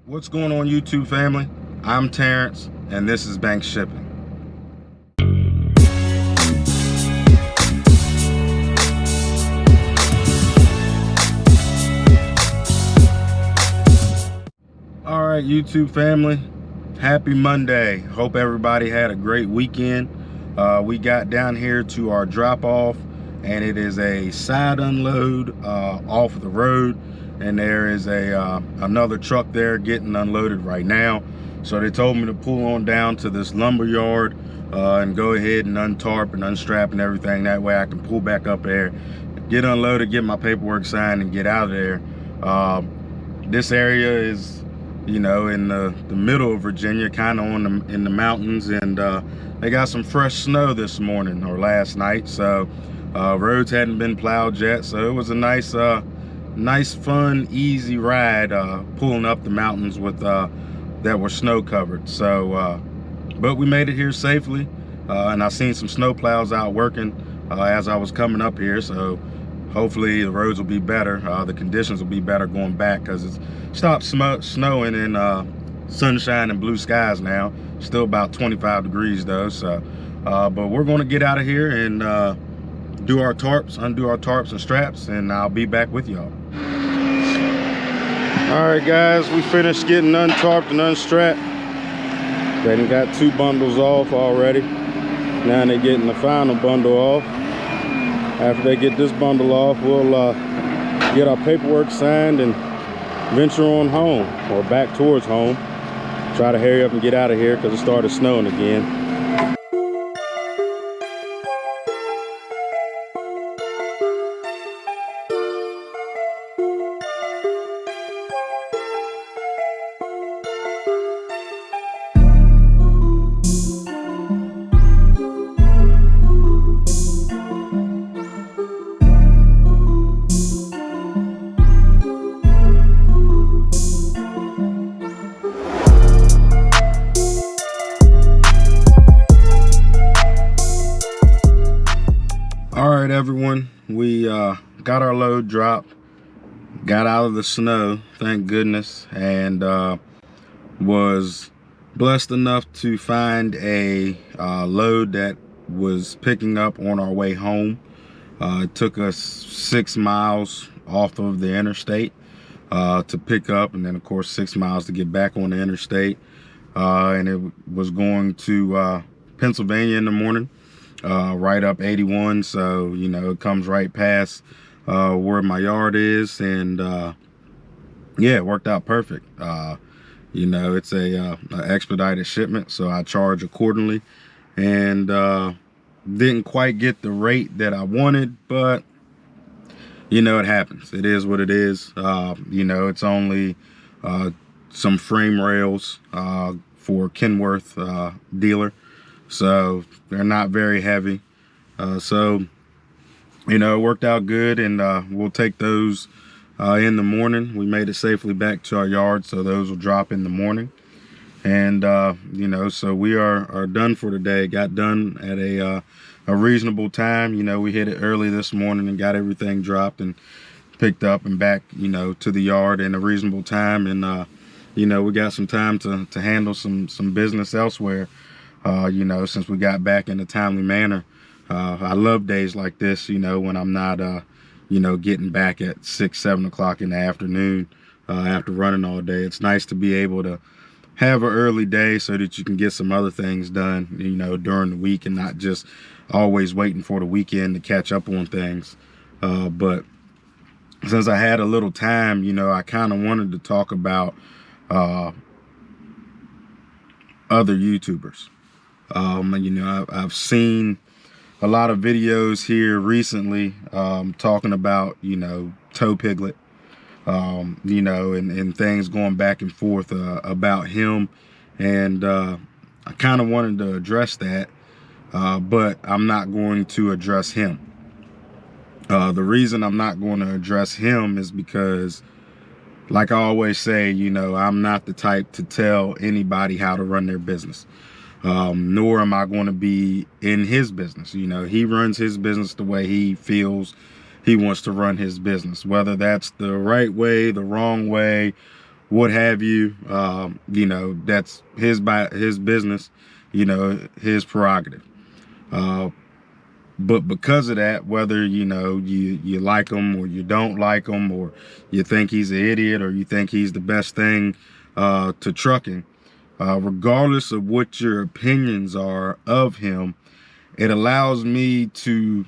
What's going on, YouTube family? I'm Terrence, and this is Bank Shipping. All right, YouTube family, happy Monday. Hope everybody had a great weekend. We got down here to our drop-off, and it is a side unload off the road, and there is another truck there getting unloaded right now. So they told me to pull on down to this lumber yard and go ahead and untarp and unstrap and everything. That way I can pull back up there, get unloaded, get my paperwork signed, and get out of there. This area is, you know, in the middle of Virginia, kind of in the mountains, and they got some fresh snow this morning or last night, so roads hadn't been plowed yet. So it was a nice fun easy ride pulling up the mountains with that were snow covered. So but we made it here safely, and I seen some snow plows out working as I was coming up here, so hopefully the roads will be better. The conditions will be better going back, because it's stopped snowing and sunshine and blue skies now. Still about 25 degrees though. So but we're going to get out of here and undo our tarps and straps, and I'll be back with y'all. All right guys, we finished getting untarped and unstrapped. They done got 2 bundles off already. Now they're getting the final bundle off. After they get this bundle off, we'll get our paperwork signed and venture on home, or back towards home. Try to hurry up and get out of here because it started snowing again. All right, everyone, we got our load dropped, got out of the snow, thank goodness, and was blessed enough to find a load that was picking up on our way home. It took us 6 miles off of the interstate to pick up, and then of course 6 miles to get back on the interstate, and it was going to Pennsylvania in the morning. Right up 81, so you know it comes right past where my yard is, and yeah, it worked out perfect. You know, it's a expedited shipment, so I charge accordingly, and didn't quite get the rate that I wanted, but you know, it happens. It is what it is. You know, it's only some frame rails for Kenworth dealer. So they're not very heavy. So, you know, it worked out good, and we'll take those in the morning. We made it safely back to our yard, so those will drop in the morning. And, you know, so we are done for today. Got done at a reasonable time. You know, we hit it early this morning and got everything dropped and picked up and back, you know, to the yard in a reasonable time. And, you know, we got some time to handle some business elsewhere. You know, since we got back in a timely manner. I love days like this, you know, when I'm not, you know, getting back at 6, 7 o'clock in the afternoon after running all day. It's nice to be able to have an early day so that you can get some other things done, you know, during the week, and not just always waiting for the weekend to catch up on things. But since I had a little time, you know, I kind of wanted to talk about other YouTubers. You know, I've seen a lot of videos here recently talking about, you know, Piglet, you know, and things going back and forth about him. And I kind of wanted to address that, but I'm not going to address him. The reason I'm not going to address him is because, like I always say, you know, I'm not the type to tell anybody how to run their business. Nor am I going to be in his business. You know, he runs his business the way he feels he wants to run his business, whether that's the right way, the wrong way, what have you. You know, that's his business, you know, his prerogative. Uh, but because of that, whether, you know, you like him or you don't like him, or you think he's an idiot, or you think he's the best thing to trucking, regardless of what your opinions are of him, it allows me to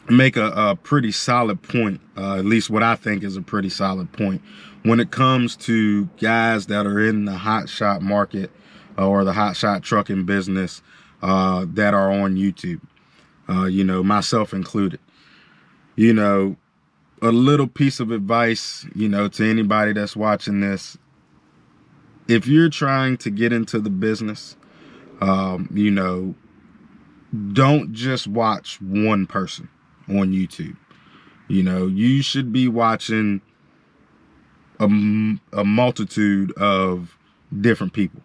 make a pretty solid point, at least what I think is a pretty solid point, when it comes to guys that are in the hotshot market or the hotshot trucking business that are on YouTube, you know, myself included. You know, a little piece of advice, you know, to anybody that's watching this: if you're trying to get into the business, you know, don't just watch one person on YouTube. You know, you should be watching a multitude of different people.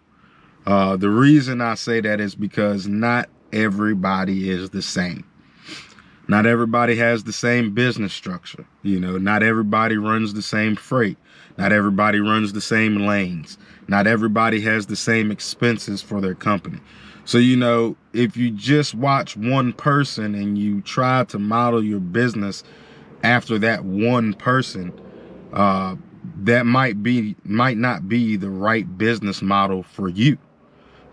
The reason I say that is because not everybody is the same. Not everybody has the same business structure. You know, not everybody runs the same freight. Not everybody runs the same lanes. Not everybody has the same expenses for their company. So, you know, if you just watch one person and you try to model your business after that one person, that might not be the right business model for you.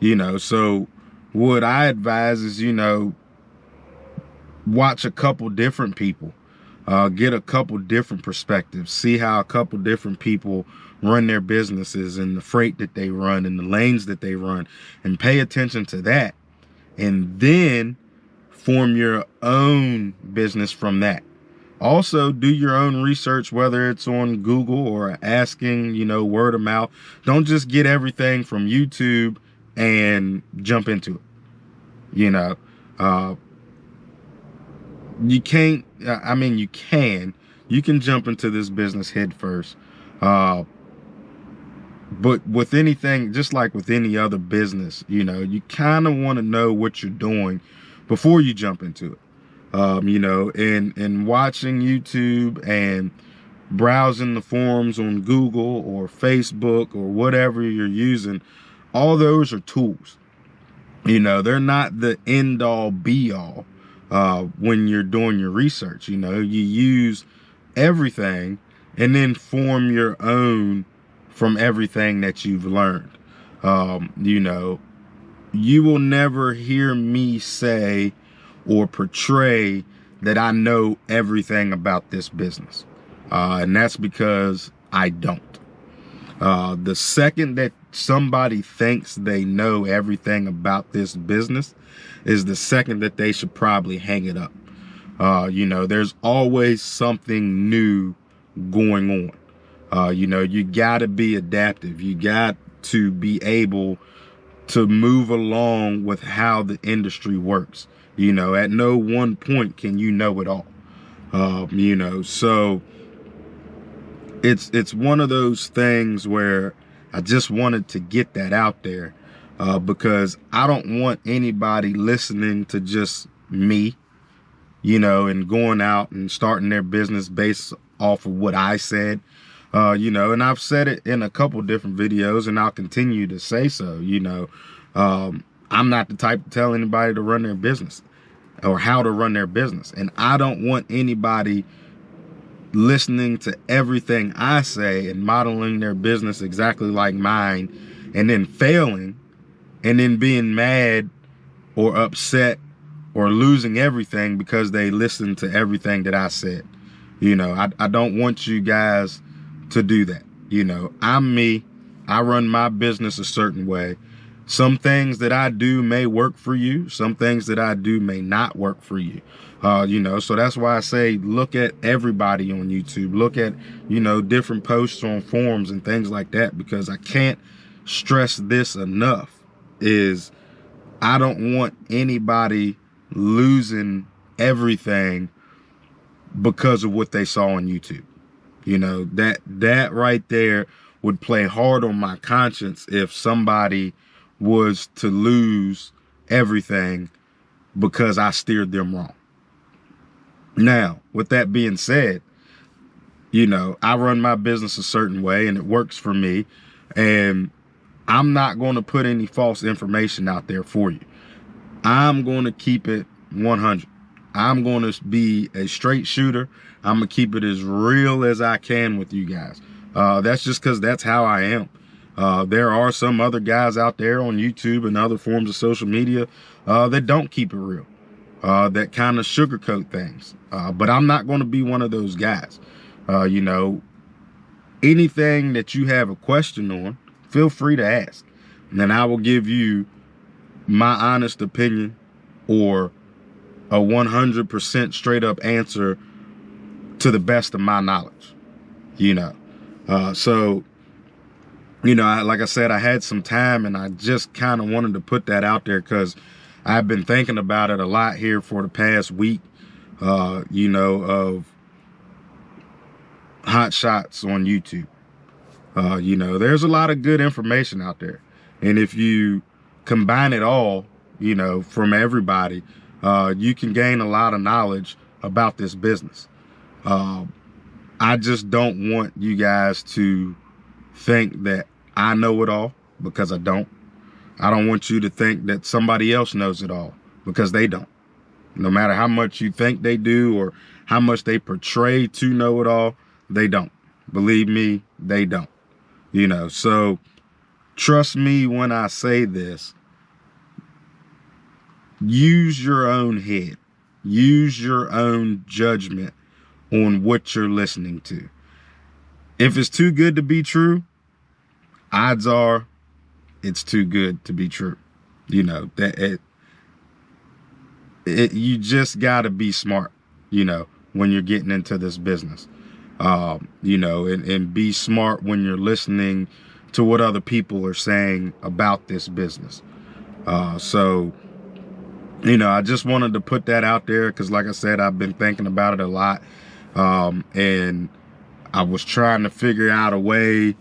You know, so what I advise is, you know, watch a couple different people, get a couple different perspectives, see how a couple different people run their businesses and the freight that they run and the lanes that they run, and pay attention to that, and then form your own business from that. Also, do your own research, whether it's on Google or asking, you know, word of mouth. Don't just get everything from YouTube and jump into it. You know, you can't, I mean, you can jump into this business head first. But with anything, just like with any other business, you know, you kind of want to know what you're doing before you jump into it. You know, and watching YouTube and browsing the forums on Google or Facebook or whatever you're using, all those are tools. You know, they're not the end all be all when you're doing your research. You know, you use everything and then form your own from everything that you've learned. You know, you will never hear me say or portray that I know everything about this business. And that's because I don't. The second that somebody thinks they know everything about this business is the second that they should probably hang it up. You know, there's always something new going on. You know, you got to be adaptive. You got to be able to move along with how the industry works. You know, at no one point can you know it all. You know, so it's one of those things where I just wanted to get that out there, because I don't want anybody listening to just me, you know, and going out and starting their business based off of what I said. You know, and I've said it in a couple different videos, and I'll continue to say so. You know, I'm not the type to tell anybody to run their business or how to run their business. And I don't want anybody listening to everything I say and modeling their business exactly like mine, and then failing, and then being mad or upset or losing everything because they listened to everything that I said. You know, I don't want you guys to do that. You know, I'm me. I run my business a certain way. Some things that I do may work for you. Some things that I do may not work for you. You know, so that's why I say look at everybody on YouTube. Look at, you know, different posts on forums and things like that, because I can't stress this enough, is I don't want anybody losing everything because of what they saw on YouTube. You know, that right there would play hard on my conscience if somebody was to lose everything because I steered them wrong. Now, with that being said, You know, I run my business a certain way and it works for me. And I'm not going to put any false information out there for you. I'm going to keep it 100. I'm going to be a straight shooter. I'm going to keep it as real as I can with you guys. That's just because that's how I am. There are some other guys out there on YouTube and other forms of social media that don't keep it real, that kind of sugarcoat things. But I'm not going to be one of those guys. You know, anything that you have a question on, feel free to ask. And then I will give you my honest opinion or a 100% straight up answer to the best of my knowledge, you know. So, you know, like I said, I had some time and I just kind of wanted to put that out there because I've been thinking about it a lot here for the past week, you know, of Hotshots on YouTube. You know, there's a lot of good information out there. And if you combine it all, you know, from everybody, you can gain a lot of knowledge about this business. I just don't want you guys to think that I know it all, because I don't. I don't want you to think that somebody else knows it all, because they don't. No matter how much you think they do or how much they portray to know it all, they don't. Believe me, they don't. You know, so trust me when I say this. Use your own head. Use your own judgment on what you're listening to. If it's too good to be true, odds are it's too good to be true. You know, that you just got to be smart, you know, when you're getting into this business. You know, and be smart when you're listening to what other people are saying about this business. So, you know, I just wanted to put that out there because, like I said, I've been thinking about it a lot. And I was trying to figure out a way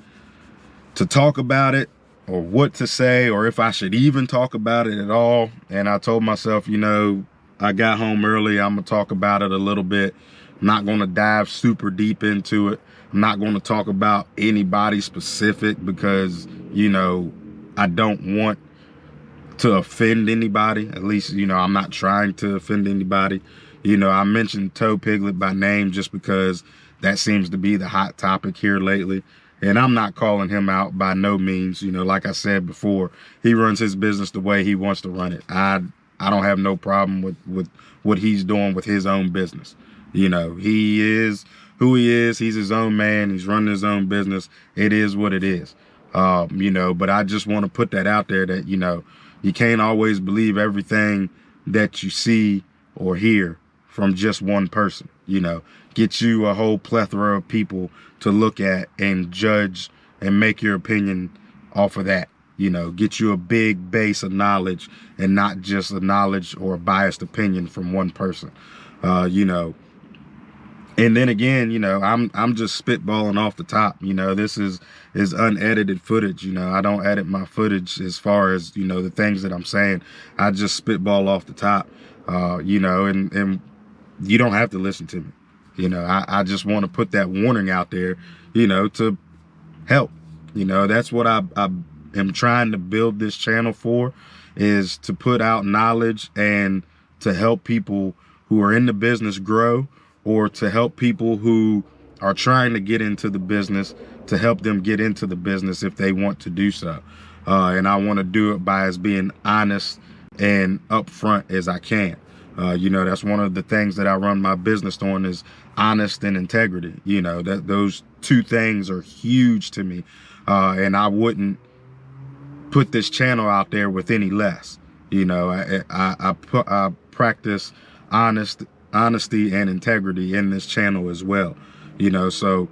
to talk about it, or what to say, or if I should even talk about it at all. And I told myself, you know, I got home early. I'm going to talk about it a little bit. I'm not going to dive super deep into it. I'm not going to talk about anybody specific because, you know, I don't want to offend anybody. At least, you know, I'm not trying to offend anybody. You know, I mentioned Piglet by name just because that seems to be the hot topic here lately. And I'm not calling him out by no means. You know, like I said before, he runs his business the way he wants to run it. I don't have no problem with what he's doing with his own business. You know, he is who he is. He's his own man. He's running his own business. It is what it is. You know, but I just want to put that out there that, you know, you can't always believe everything that you see or hear from just one person. You know, get you a whole plethora of people to look at and judge and make your opinion off of that. You know, get you a big base of knowledge and not just a knowledge or a biased opinion from one person. You know, and then again, you know, I'm just spitballing off the top. You know, this is unedited footage. You know, I don't edit my footage as far as, you know, the things that I'm saying. I just spitball off the top. You know, and you don't have to listen to me. You know, I just want to put that warning out there, you know, to help. You know, that's what I am trying to build this channel for, is to put out knowledge and to help people who are in the business grow, or to help people who are trying to get into the business, to help them get into the business if they want to do so. And I want to do it by as being honest and upfront as I can. You know, that's one of the things that I run my business on, is honest and integrity. You know, that those two things are huge to me. And I wouldn't put this channel out there with any less. You know, I practice honesty and integrity in this channel as well. You know, so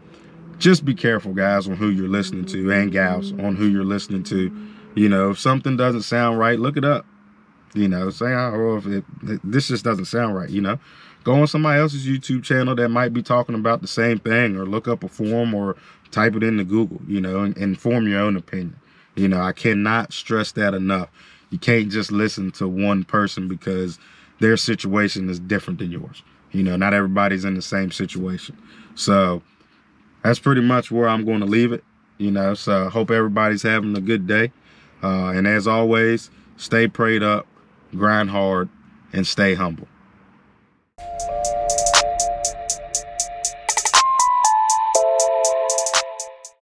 just be careful, guys, on who you're listening to, and gals, on who you're listening to. You know, if something doesn't sound right, look it up. You know, say, or if this just doesn't sound right, you know, go on somebody else's YouTube channel that might be talking about the same thing, or look up a forum or type it into Google, you know, and form your own opinion. You know, I cannot stress that enough. You can't just listen to one person because their situation is different than yours. You know, not everybody's in the same situation. So, that's pretty much where I'm going to leave it. So hope everybody's having a good day. And as always, stay prayed up, grind hard, and stay humble.